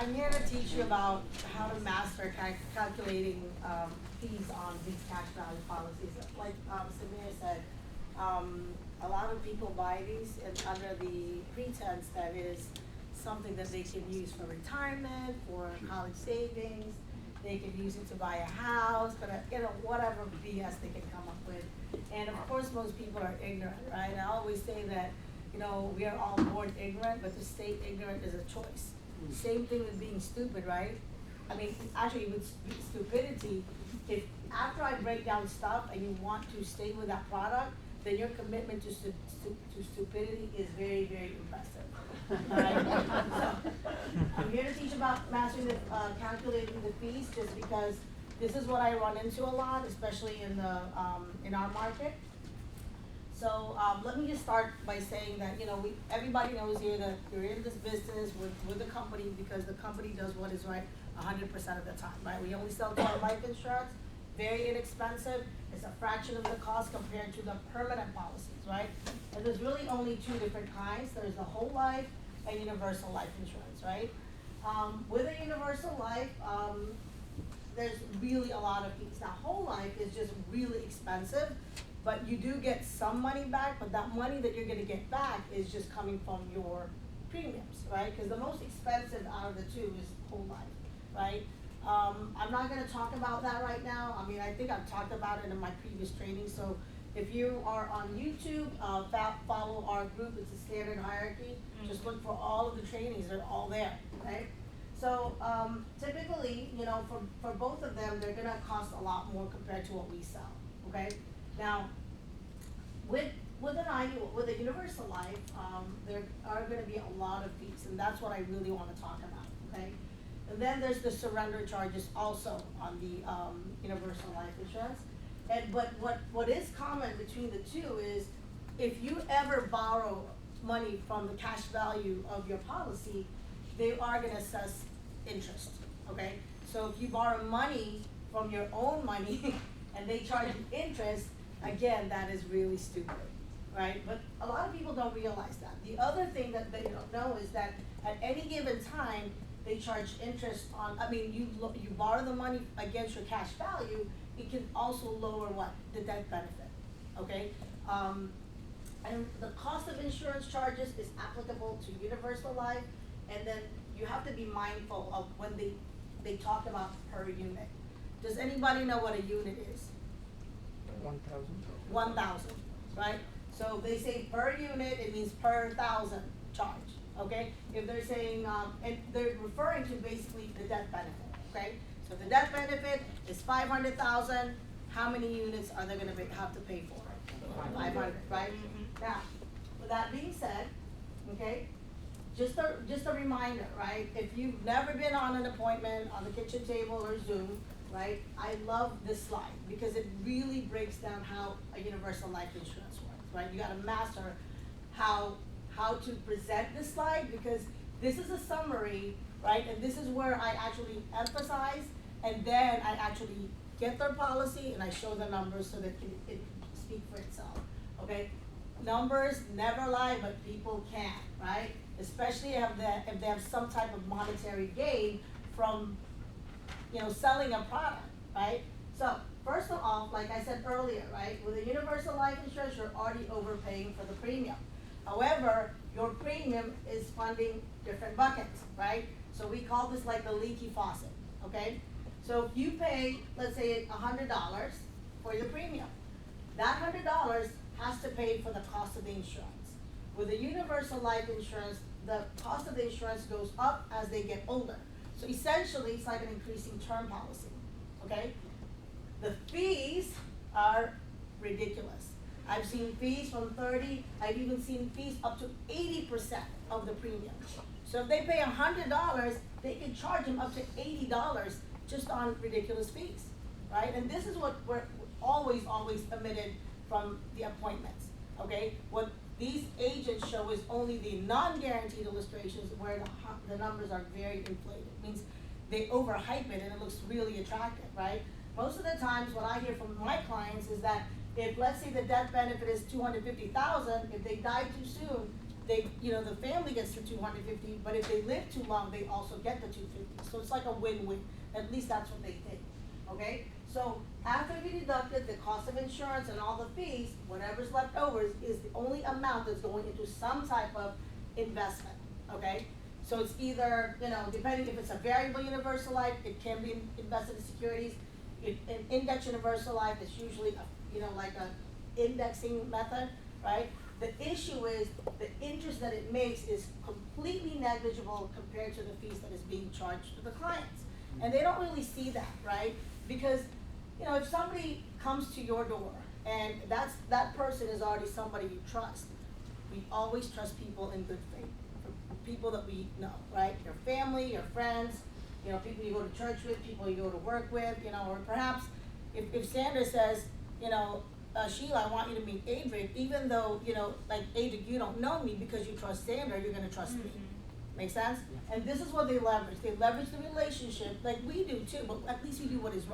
I'm here to teach you about how to master calculating fees on these cash value policies. Like Samir said, a lot of people buy these and under the pretense that it is something that they can use for retirement, for college savings. They can use it to buy a house, but whatever BS they can come up with. And of course, most people are ignorant, right? I always say that, we are all born ignorant, but to stay ignorant is a choice. Same thing with being stupid, right? I mean, actually with stupidity, if after I break down stuff and you want to stay with that product, then your commitment to stupidity is very, very impressive. Alright? So, I'm here to teach about mastering the, calculating the fees, just because this is what I run into a lot, especially in the, in our market. So, let me just start by saying that, everybody knows here that you're in this business with the company because the company does what is right 100% of the time, right? We only sell term life insurance, very inexpensive. It's a fraction of the cost compared to the permanent policies, right? And there's really only two different kinds. There's the whole life and universal life insurance, right? With a universal life, there's really a lot of fees. Now, whole life is just really expensive, but you do get some money back, but that money that you're gonna get back is just coming from your premiums, right? Because the most expensive out of the two is whole life, right? I'm not gonna talk about that right now. I mean, I think I've talked about it in my previous training. So if you are on YouTube, follow our group. It's a standard hierarchy. Just look for all of the trainings. They're all there, right? So typically, for both of them, they're gonna cost a lot more compared to what we sell, okay? Now, with a universal life, there are gonna be a lot of fees, and that's what I really wanna talk about, okay? And then there's the surrender charges also on the universal life insurance. But what is common between the two is if you ever borrow money from the cash value of your policy, they are gonna assess interest, okay? So if you borrow money from your own money and they charge you interest, again, that is really stupid, right? But a lot of people don't realize that. The other thing that they don't know is that at any given time, they charge interest on, you borrow the money against your cash value, it can also lower what? The death benefit, okay? And the cost of insurance charges is applicable to universal life, and then you have to be mindful of when they talk about per unit. Does anybody know what a unit is? 1,000. 1,000, right? So they say per unit, it means per 1,000 charge, okay? If they're saying, and they're referring to basically the death benefit, okay? So the death benefit is 500,000. How many units are they gonna have to pay for? 500, right? Now, with that being said, okay, just a reminder, right? If you've never been on an appointment on the kitchen table or Zoom, right? I love this slide because it really breaks down how a universal life insurance works, right? You gotta master how to present this slide because this is a summary, right? And this is where I actually emphasize and then I actually get their policy and I show the numbers so that it speak for itself, okay? Numbers never lie, but people can, right? Especially if they have some type of monetary gain from selling a product, right? So, first of all, like I said earlier, right, with a universal life insurance, you're already overpaying for the premium. However, your premium is funding different buckets, right? So we call this like the leaky faucet, okay? So if you pay, let's say $100 for your premium, that $100 has to pay for the cost of the insurance. With a universal life insurance, the cost of the insurance goes up as they get older. So essentially, it's like an increasing term policy, okay? The fees are ridiculous. I've seen fees from 30, I've even seen fees up to 80% of the premium. So if they pay $100, they can charge them up to $80 just on ridiculous fees, right? And this is what we're always omitted from the appointments, okay? What these agents show is only the non-guaranteed illustrations where the numbers are very inflated. It means they overhype it and it looks really attractive, right? Most of the times what I hear from my clients is that if, let's say the death benefit is $250,000, if they die too soon, they, the family gets the 250, but if they live too long, they also get the 250. So it's like a win-win. At least that's what they think. Okay? So after we deducted the cost of insurance and all the fees, whatever's left over is the only amount that's going into some type of investment. Okay? So it's either, depending if it's a variable universal life, it can be invested in securities. An index universal life is usually like a indexing method, right? The issue is the interest that it makes is completely negligible compared to the fees that is being charged to the clients. And they don't really see that, right? Because, if somebody comes to your door and that person is already somebody you trust, we always trust people in good faith, people that we know, right? Your family, your friends, people you go to church with, people you go to work with, or perhaps if Sandra says, Sheila, I want you to meet Adrian, even though, like Adrian, you don't know me, because you trust Sandra, you're gonna trust me. Make sense? And this is what they leverage. They leverage the relationship, like we do too, but at least we do what is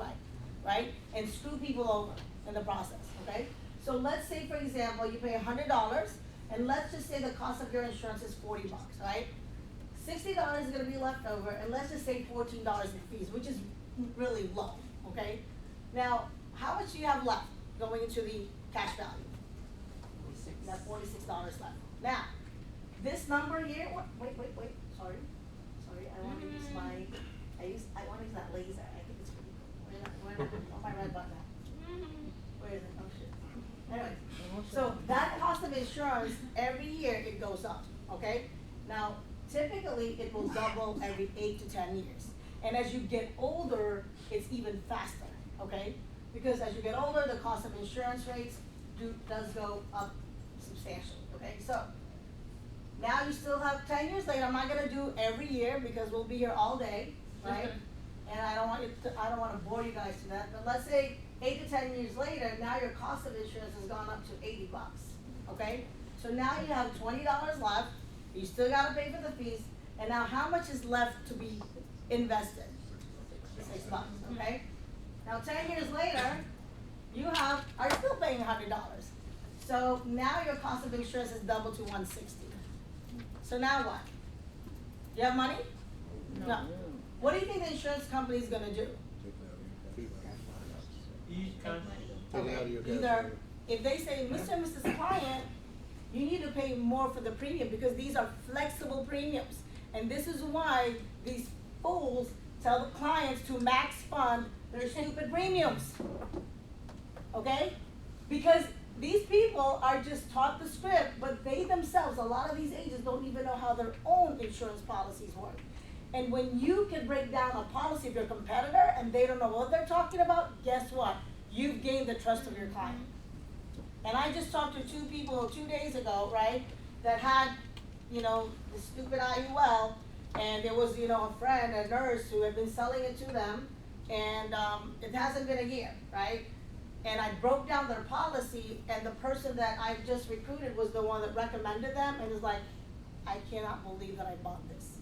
right? And screw people over in the process, okay? So let's say, for example, you pay $100, and let's just say the cost of your insurance is $40, right? $60 is gonna be left over, and let's just say $14 in fees, which is really low, okay? Now, how much do you have left going into the cash value? That $46 left. Now, this number here, wait, sorry, I wanna use I wanna use that laser, I think it's pretty cool. Where my red button at? Where is it? Oh shit. Anyway, so that cost of insurance, every year it goes up, okay? Now, typically it will double every 8 to 10 years. And as you get older, it's even faster, okay? Because as you get older, the cost of insurance rates does go up substantially, okay? So, now you still have 10 years later. I'm not gonna do every year because we'll be here all day, right? And I don't want to bore you guys to that. But let's say 8 to 10 years later, now your cost of insurance has gone up to $80, okay? So now you have $20 left. You still gotta pay for the fees. And now how much is left to be invested? $6, okay? Now 10 years later, you are still paying $100. So now your cost of insurance is doubled to $160. So now what? You have money? No. What do you think the insurance company is gonna do? Either, if they say, Mr. and Mrs. Client, you need to pay more for the premium because these are flexible premiums. And this is why these fools tell the clients to max fund their stupid premiums. Okay? Because these people are just taught the script, but they themselves, a lot of these agents don't even know how their own insurance policies work. And when you can break down a policy of your competitor and they don't know what they're talking about, guess what? You've gained the trust of your client. And I just talked to 2 people 2 days ago, right, that had, the stupid IUL, and there was, a friend, a nurse, who had been selling it to them, and it hasn't been a year, right? And I broke down their policy, and the person that I just recruited was the one that recommended them, and is like, I cannot believe that I bought this.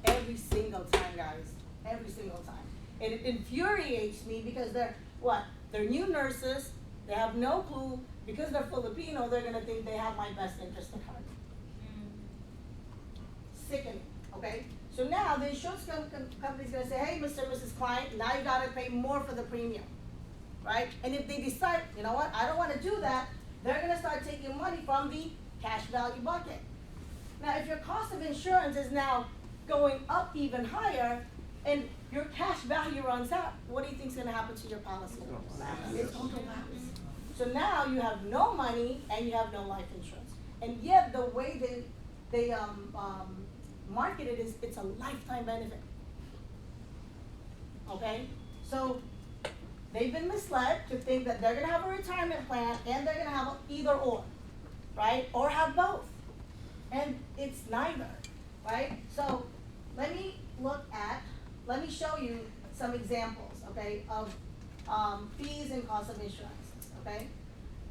Every single time, guys, every single time. And it infuriates me because they're new nurses, they have no clue, because they're Filipino, they're gonna think they have my best interest at heart. Sickening, okay? So now the insurance company's gonna say, hey, Mr. and Mrs. Client, now you gotta pay more for the premium. Right? And if they decide, you know what, I don't want to do that, they're going to start taking money from the cash value bucket. Now, if your cost of insurance is now going up even higher and your cash value runs out, what do you think is going to happen to your policy? It's going to lapse. So now you have no money and you have no life insurance. And yet the way they market it is it's a lifetime benefit. Okay? So they've been misled to think that they're gonna have a retirement plan and they're gonna have either or, right? Or have both. And it's neither, right? So let me show you some examples, okay, of fees and cost of insurance, okay?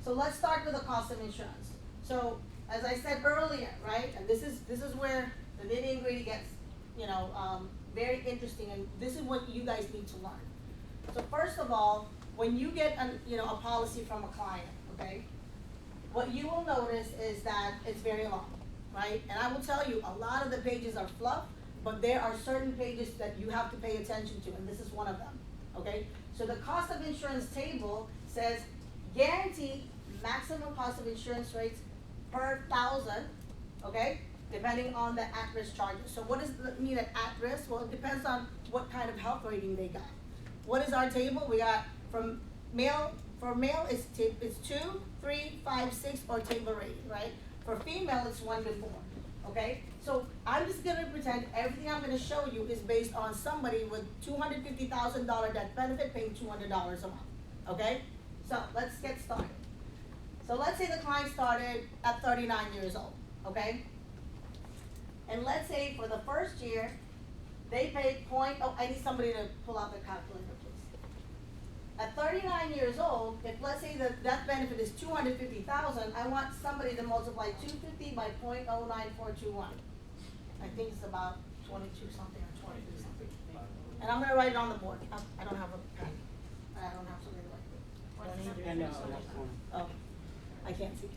So let's start with the cost of insurance. So as I said earlier, right, and this is where the nitty-gritty gets, very interesting, and this is what you guys need to learn. So first of all, when you get a policy from a client, okay, what you will notice is that it's very long. right? And I will tell you, a lot of the pages are fluff, but there are certain pages that you have to pay attention to, and this is one of them, okay? So the cost of insurance table says guaranteed maximum cost of insurance rates per thousand, okay? Depending on the at-risk charges. So what does it mean at risk? Well, it depends on what kind of health rating they got. What is our table? We got from male, for male it's 2, 3, 5, 6, or table rating, right? For female it's 1 to 4, okay? So I'm just gonna pretend everything I'm gonna show you is based on somebody with $250,000 death benefit paying $200 a month, okay? So let's get started. So let's say the client started at 39 years old, okay? And let's say for the first year, they paid I need somebody to pull out their calculator, please. At 39 years old, if let's say the death benefit is 250,000, I want somebody to multiply 250 by 0.09421. I think it's about 22 something or 23 something. And I'm gonna write it on the board. I don't have a pen. I don't have something to write with. Oh, I can't see.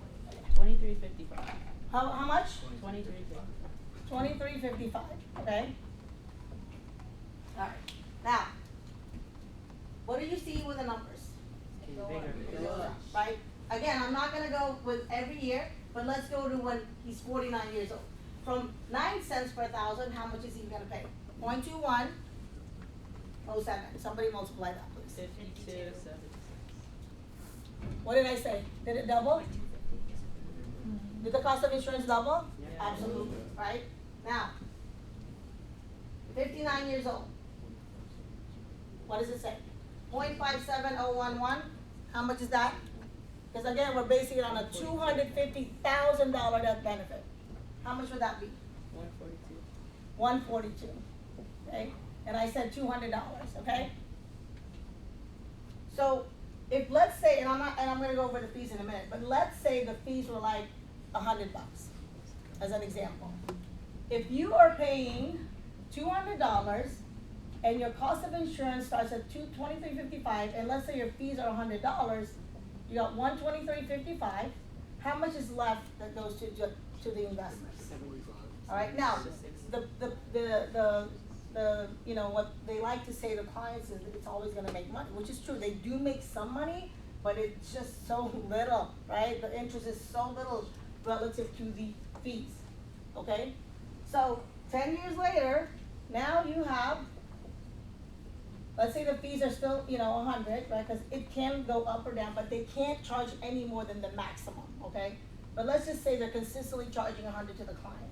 2355. How much? 2350. 2355, okay? Alright, now, what do you see with the numbers? Right? Again, I'm not gonna go with every year, but let's go to when he's 49 years old. From 9 cents per thousand, how much is he gonna pay? 0.2107. Somebody multiply that, please. 5276. What did I say? Did it double? Did the cost of insurance double? Yeah. Absolutely, right? Now, 59 years old. What does it say? 0.57011, how much is that? Because again, we're basing it on a $250,000 death benefit. How much would that be? 142. 142, okay? And I said $200, okay? So, if let's say, and I'm gonna go over the fees in a minute, but let's say the fees were like $100, as an example. If you are paying $200 and your cost of insurance starts at $23.55, and let's say your fees are $100, you got $123.55. How much is left that goes to the investment? 75. All right, now the you know what they like to say to clients is that it's always going to make money, which is true. They do make some money, but it's just so little, right? The interest is so little relative to the fees. Okay, so 10 years later, now you have, let's say the fees are still, 100, right? Because it can go up or down, but they can't charge any more than the maximum, okay? But let's just say they're consistently charging 100 to the client.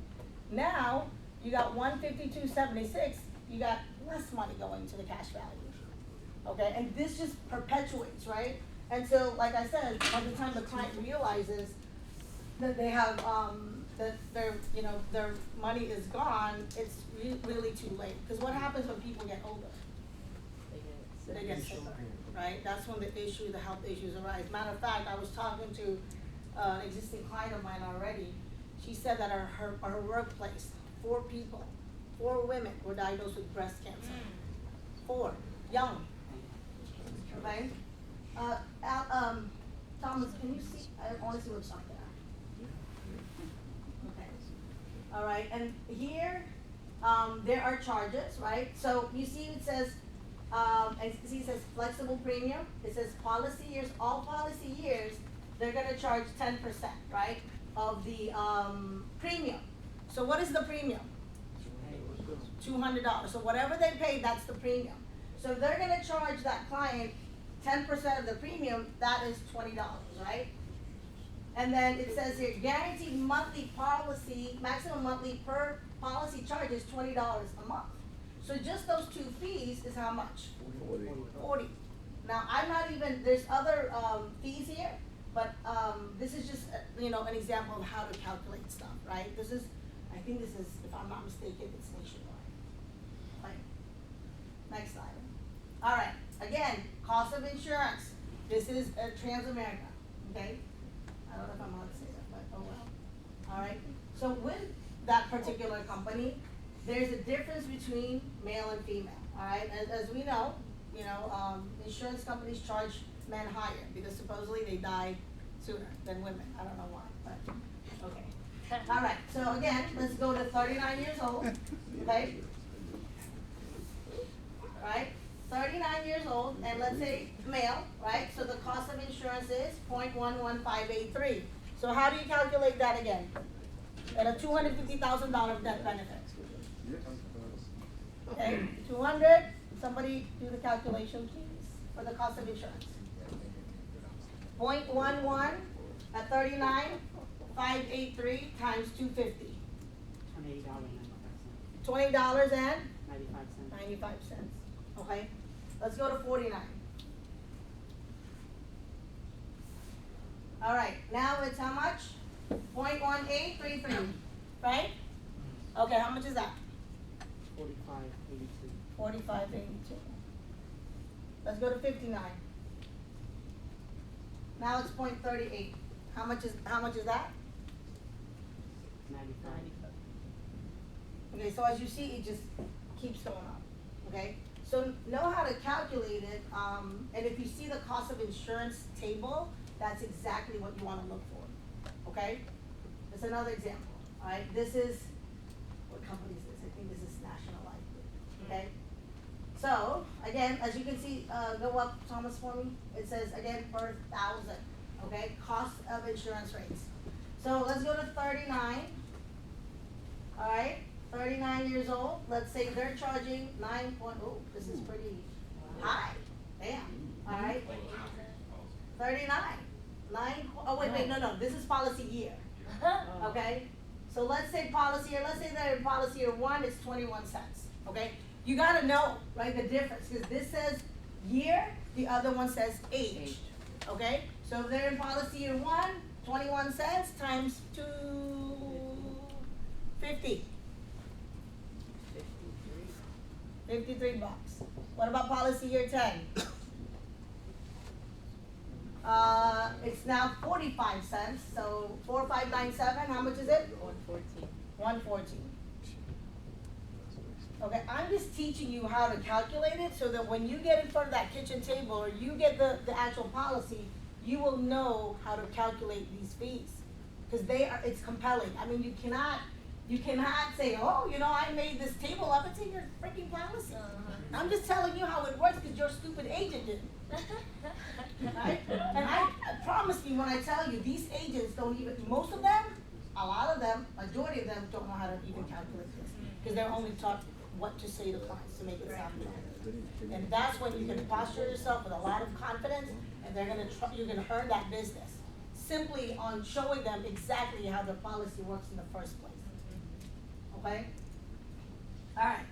Now, you got 152.76, you got less money going to the cash value, okay? And this just perpetuates, right? Until, like I said, by the time the client realizes that they have, that their money is gone, it's really too late. Because what happens when people get older? They get sicker, right? That's when the health issues arise. Matter of fact, I was talking to an existing client of mine already. She said that her workplace, 4 women were diagnosed with breast cancer. 4, young. Okay? Thomas, can you see? I want to see what's up there. Okay. All right, and here, there are charges, right? So you see it says, and see it says flexible premium. It says policy years, all policy years, they're gonna charge 10%, right? Of the premium. So what is the premium? $200. So whatever they pay, that's the premium. So if they're gonna charge that client 10% of the premium, that is $20, right? And then it says here, guaranteed monthly policy, maximum monthly per policy charge is $20 a month. So just those 2 fees is how much? 40. Now, I'm not even, there's other fees here, but this is just, an example of how to calculate stuff, right? I think this is, if I'm not mistaken, it's nationwide. Right? Next item. All right, again, cost of insurance. This is Transamerica, okay? I don't know if I'm allowed to say that, but oh well. All right, so with that particular company, there's a difference between male and female, all right? As we know, insurance companies charge men higher because supposedly they die sooner than women. I don't know why, but okay. Alright, so again, let's go to 39 years old, okay? Right, 39 years old, and let's say male, right? So the cost of insurance is 0.11583. So how do you calculate that again? At a $250,000 death benefit. Okay, 200, somebody do the calculation please, for the cost of insurance. 0.11 at 39, 583 times 250. $20 and 95 cents. Okay, let's go to 49. All right, now it's how much? 0.1833, right? Okay, how much is that? 45.82. Let's go to 59. Now it's 0.38. How much is that? 95. Okay, so as you see, it just keeps going up. Okay, so know how to calculate it. And if you see the cost of insurance table, that's exactly what you want to look for. Okay, it's another example. All right, this is what company is this? I think this is National Life. Okay. So, again, as you can see, go up, Thomas, for me. It says, again, per thousand, okay? Cost of insurance rates. So, let's go to 39. All right, 39 years old. Let's say they're charging oh, this is pretty high. Damn. All right. 39. Oh, wait, no. This is policy year. Okay? So, let's say policy year, let's say they're in policy year 1, it's 21 cents. Okay? You gotta know, right, the difference, because this says year, the other one says age, okay? So if they're in policy year 1, 21 cents times 250. 53 bucks. What about policy year 10? It's now 45 cents, so 4597, how much is it? 114. 114. Okay, I'm just teaching you how to calculate it so that when you get in front of that kitchen table or you get the actual policy, you will know how to calculate these fees. Because it's compelling. I mean, you cannot say, oh, I made this table up. It's in your freaking policy. I'm just telling you how it works because your stupid agent didn't. Right? And I promise you when I tell you, these agents don't even, most of them, a lot of them, majority of them don't know how to even calculate this. Because they're only taught what to say to clients to make it sound good. And that's when you can posture yourself with a lot of confidence, and you're gonna earn that business simply on showing them exactly how the policy works in the first place. Okay? All right.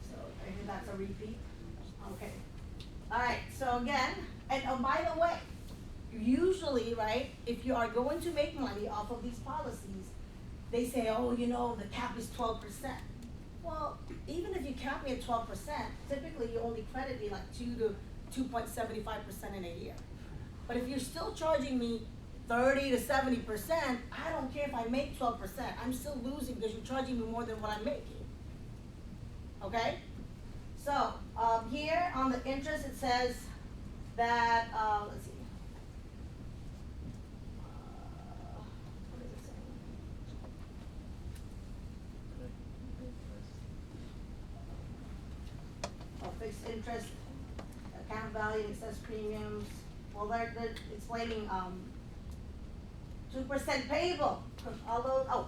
So I think that's a repeat. Okay. All right. So again, and oh, by the way, usually, right, if you are going to make money off of these policies, they say, oh, the cap is 12%. Well, even if you cap me at 12%, typically you only credit me like 2 to 2.75% in a year. But if you're still charging me 30 to 70%, I don't care if I make 12%. I'm still losing because you're charging me more than what I'm making. Okay? So, here on the interest it says that, let's see. What is it saying? Fixed interest, account value, excess premiums. Well, they're explaining 2% payable. Although,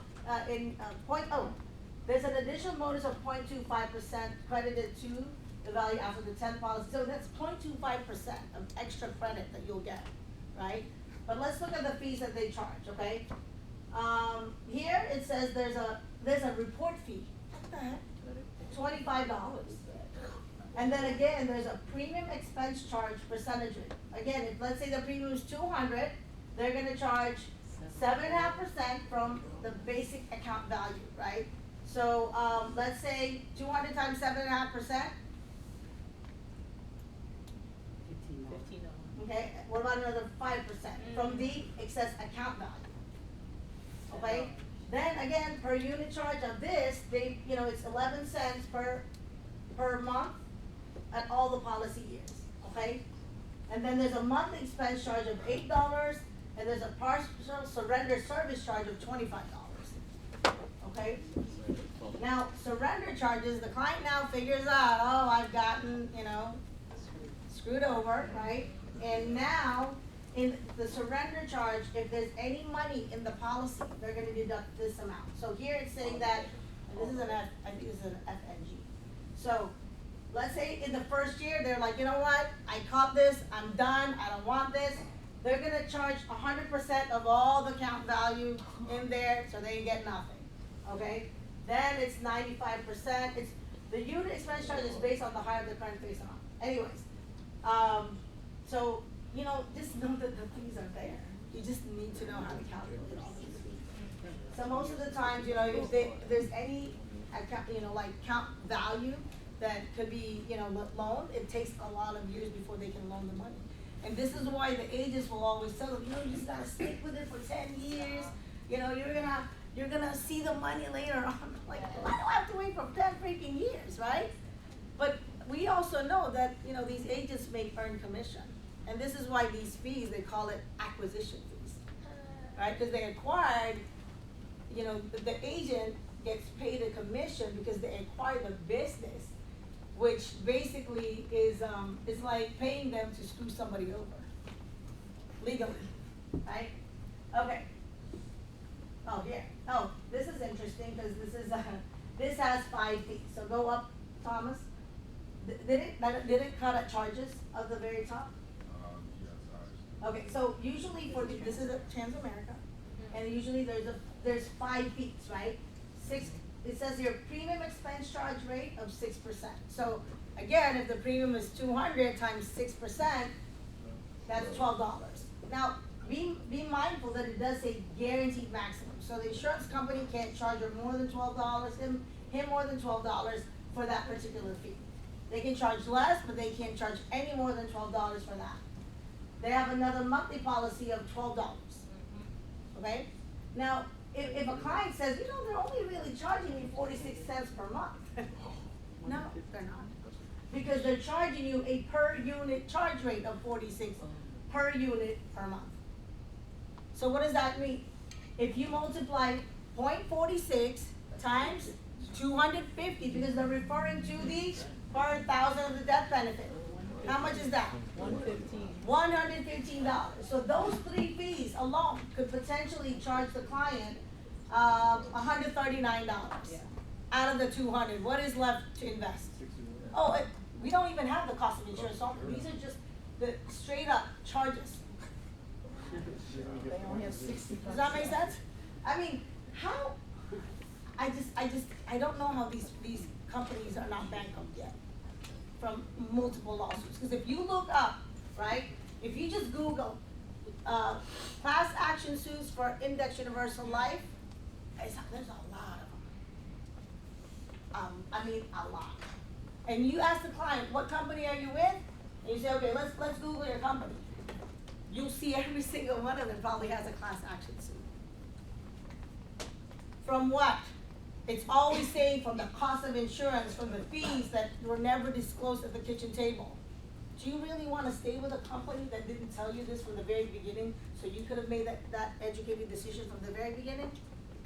there's an additional bonus of 0.25% credited to the value after the 10 policy. So that's 0.25% of extra credit that you'll get, right? But let's look at the fees that they charge, okay? Here it says there's a report fee. What the heck? $25. And then again, there's a premium expense charge percentage rate. Again, if let's say the premium is $200, they're gonna charge 7.5% from the basic account value, right? So let's say 200 times 7.5%. $15. Okay. What about another 5% from the excess account value? Okay. Then again, per unit charge of this, it's 11 cents per month at all the policy years, okay? And then there's a monthly expense charge of $8, and there's a partial surrender service charge of $25. okay? Now, surrender charges, the client now figures out, oh, I've gotten, screwed over, right? And now, in the surrender charge, if there's any money in the policy, they're gonna deduct this amount. So here it's saying that, and this is I think this is an FNG. So, let's say in the first year, they're like, you know what, I caught this, I'm done, I don't want this. They're gonna charge 100% of all the account value in there, so they get nothing, okay? Then it's 95%, the unit expense charge is based on the higher of the current face amount. Anyways, so, just know that the fees are there. You just need to know how to calculate all these fees. So most of the times, if there's any account, like account value that could be, loaned, it takes a lot of years before they can loan the money. And this is why the agents will always tell them, you just gotta stick with it for 10 years. You're gonna see the money later on. Like, why do I have to wait for 10 freaking years, right? But we also know that, these agents make earned commission. And this is why these fees, they call it acquisition fees, right? Because they acquired, the agent gets paid a commission because they acquired the business, which basically is like paying them to screw somebody over legally, right? Okay. Oh, here. Oh, this is interesting because this has 5 fees. So go up, Thomas. Did it cut at charges of the very top? Yes, Okay, so usually this is a Transamerica, and usually there's 5 fees, right? It says your premium expense charge rate of 6%. So again, if the premium is 200 times 6%, that's $12. Now, be mindful that it does say guaranteed maximum. So the insurance company can't charge her more than $12, him more than $12 for that particular fee. They can charge less, but they can't charge any more than $12 for that. They have another monthly policy of $12. Okay? Now, if a client says, they're only really charging me 46 cents per month. No, they're not. Because they're charging you a per unit charge rate of 46 per unit per month. So what does that mean? If you multiply 0.46 times 250, because they're referring to the per thousand of the death benefit. How much is that? $115. So those 3 fees alone could potentially charge the client $139 out of the 200. What is left to invest? Oh, we don't even have the cost of insurance software. These are just the straight up charges. They only have 60 bucks. Does that make sense? I mean, how? I don't know how these companies are not bankrupt yet from multiple lawsuits. Because if you look up, right, if you just Google class action suits for Index Universal Life, there's a lot of them. I mean, a lot. And you ask the client, what company are you with? And you say, okay, let's Google your company. You'll see every single one of them probably has a class action suit. From what? It's always saying from the cost of insurance, from the fees that were never disclosed at the kitchen table. Do you really want to stay with a company that didn't tell you this from the very beginning, so you could have made that educated decision from the very beginning?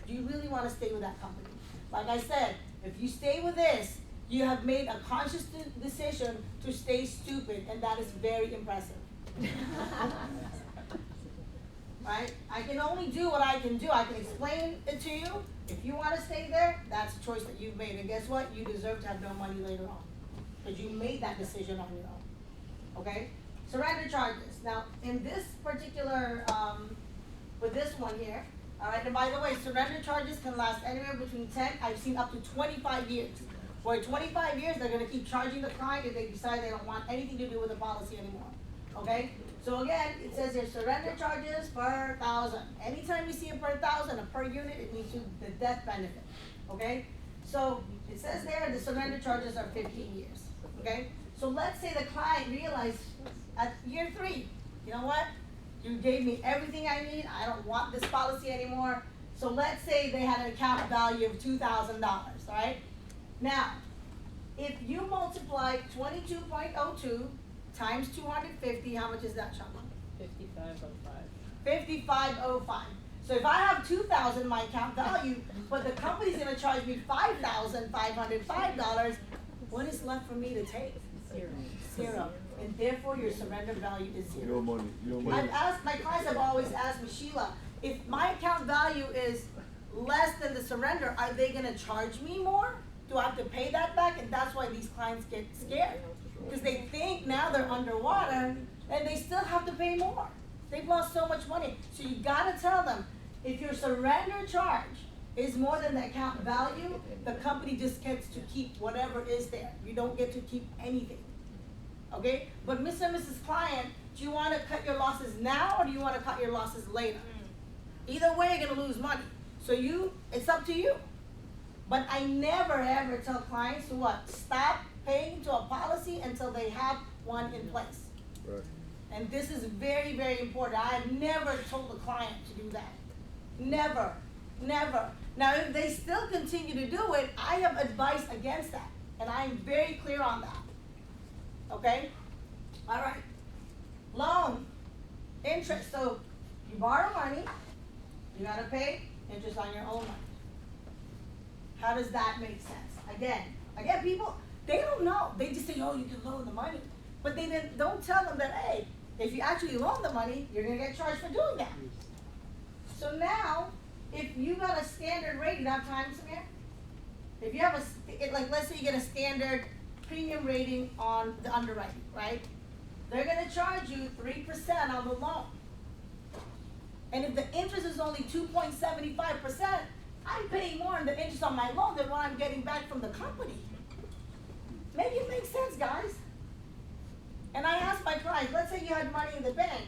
Do you really want to stay with that company? Like I said, if you stay with this, you have made a conscious decision to stay stupid, and that is very impressive. Right? I can only do what I can do. I can explain it to you. If you want to stay there, that's a choice that you've made. And guess what? You deserve to have no money later on, because you made that decision on your own. Okay? Surrender charges. Now, in this particular, with this one here, all right, and by the way, surrender charges can last anywhere between 10, I've seen up to 25 years. For 25 years, they're going to keep charging the client if they decide they don't want anything to do with the policy anymore. Okay? So again, it says here surrender charges per thousand. Anytime you see a per thousand, a per unit, it means the death benefit. Okay? So it says there the surrender charges are 15 years. Okay? So let's say the client realized at year 3, you know what? You gave me everything I need. I don't want this policy anymore. So let's say they had an account value of $2,000, right? Now, if you multiply 22.02 times 250, how much is that, Shama? 5505. 5505. So if I have 2,000 my account value, but the company's gonna charge me $5,505, what is left for me to take? Zero. And therefore your surrender value is zero. Your money, your money. I've asked, my clients have always asked me, Sheila, if my account value is less than the surrender, are they gonna charge me more? Do I have to pay that back? And that's why these clients get scared. Because they think now they're underwater and they still have to pay more. They've lost so much money. So you gotta tell them, if your surrender charge is more than the account value, the company just gets to keep whatever is there. You don't get to keep anything. Okay? But Mr. and Mrs. Client, do you wanna cut your losses now or do you wanna cut your losses later? Either way, you're gonna lose money. So it's up to you. But I never ever tell clients to what? Stop paying to a policy until they have one in place. Right. And this is very, very important. I have never told a client to do that. Never, never. Now, if they still continue to do it, I have advice against that. And I am very clear on that. Okay? All right. Loan, interest. So you borrow money, you gotta pay interest on your own money. How does that make sense? Again, people, they don't know. They just say, oh, you can loan the money. But they don't tell them that, hey, if you actually loan the money, you're gonna get charged for doing that. So now, if you got a standard rate, you have time, Samir? If you have let's say you get a standard premium rating on the underwriting, right? They're gonna charge you 3% on the loan. And if the interest is only 2.75%, I'm paying more in the interest on my loan than what I'm getting back from the company. Make it make sense, guys. And I ask my clients, let's say you had money in the bank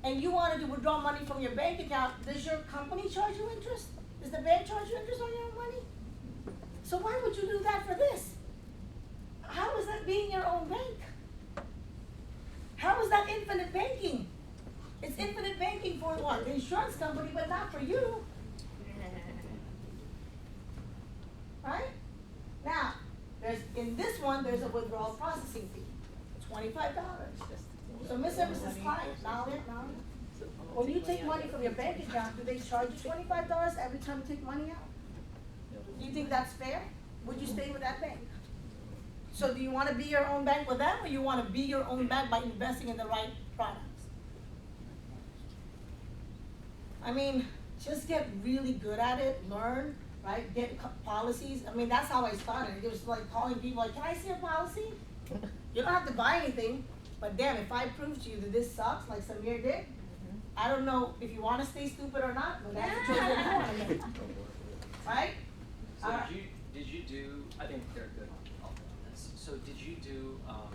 and you wanted to withdraw money from your bank account, does your company charge you interest? Does the bank charge you interest on your own money? So why would you do that for this? How is that being your own bank? How is that infinite banking? It's infinite banking for what? The insurance company, but not for you. Right? Now, in this one, there's a withdrawal processing fee, $25. So Mr. and Mrs. Client, now, when you take money from your bank account, do they charge you $25 every time you take money out? Do you think that's fair? Would you stay with that bank? So do you want to be your own bank with them, or you want to be your own bank by investing in the right products? I mean, just get really good at it, learn, right? Get policies. I mean, that's how I started. It was like calling people like, can I see a policy? You don't have to buy anything, but damn, if I prove to you that this sucks, like Samir did, I don't know if you want to stay stupid or not, but that's the choice that you want to make. Right? So did you do, I think they're good on this. So did you do, how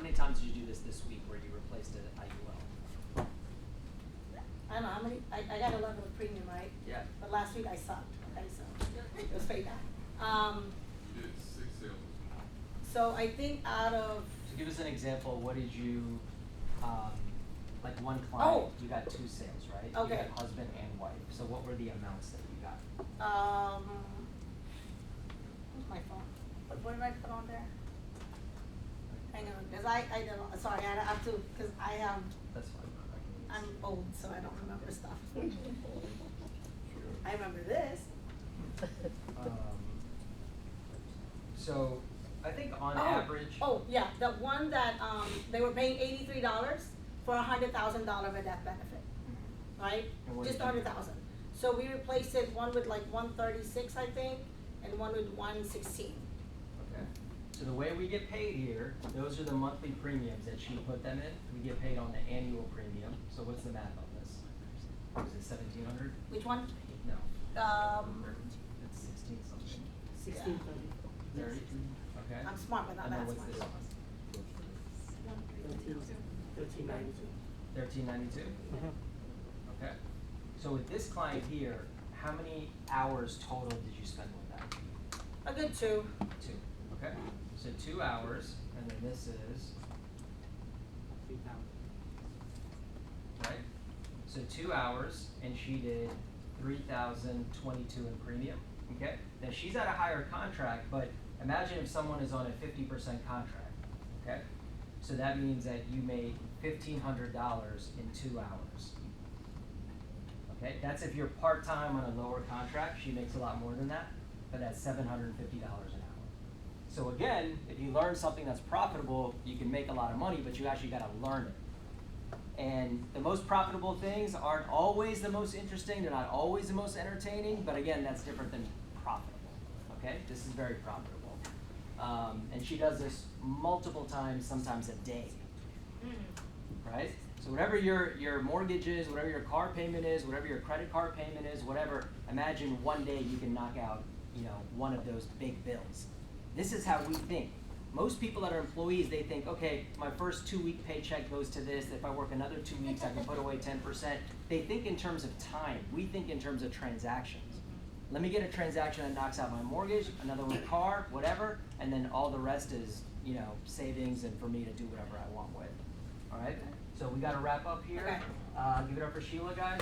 many times did you do this week where you replaced an IUL? I don't know how many, I got a level of premium, right? Yeah. But last week I sucked, okay, so it was paid back. You did 6 sales. So I think out of, So give us an example, what did you, like one client, Oh. you got 2 sales, right? Okay. You got husband and wife, so what were the amounts that you got? where's my phone? What did I put on there? Hang on, cause I don't, sorry, I have to, cause I have, That's fine. I'm old, so I don't remember stuff. I remember this. So, I think on Oh, average. Oh, yeah, the one that, they were paying $83 for $100,000 of a death benefit, right? And what Just did you do? 100,000. So we replaced it, one with like 136, I think, and one with 116. Okay. So the way we get paid here, those are the monthly premiums that she put them in. We get paid on the annual premium. So what's the math on this? Is it 1,700? Which one? No. It's 16 something. 16. 30? Okay. I'm smart, but not And then that what's smart. this one? 1392? Okay. So with this client here, how many hours total did you spend with that? A good 2. 2. Okay. So 2 hours, and then this is. Right? So 2 hours, and she did 3,022 in premium. Okay? Now she's at a higher contract, but imagine if someone is on a 50% contract. Okay? So that means that you made $1,500 in 2 hours. Okay, that's if you're part-time on a lower contract. She makes a lot more than that, but that's $750 an hour. So again, if you learn something that's profitable, you can make a lot of money, but you actually gotta learn it. And the most profitable things aren't always the most interesting, they're not always the most entertaining, but again, that's different than profitable, okay? This is very profitable. And she does this multiple times, sometimes a day, right? So whatever your mortgage is, whatever your car payment is, whatever your credit card payment is, whatever, imagine one day you can knock out, one of those big bills. This is how we think. Most people that are employees, they think, okay, my first 2-week paycheck goes to this. If I work another 2 weeks, I can put away 10%. They think in terms of time. We think in terms of transactions. Let me get a transaction that knocks out my mortgage, another one car, whatever, and then all the rest is, savings and for me to do whatever I want with. All right? So we got to wrap up here. Okay. Give it up for Sheila, guys.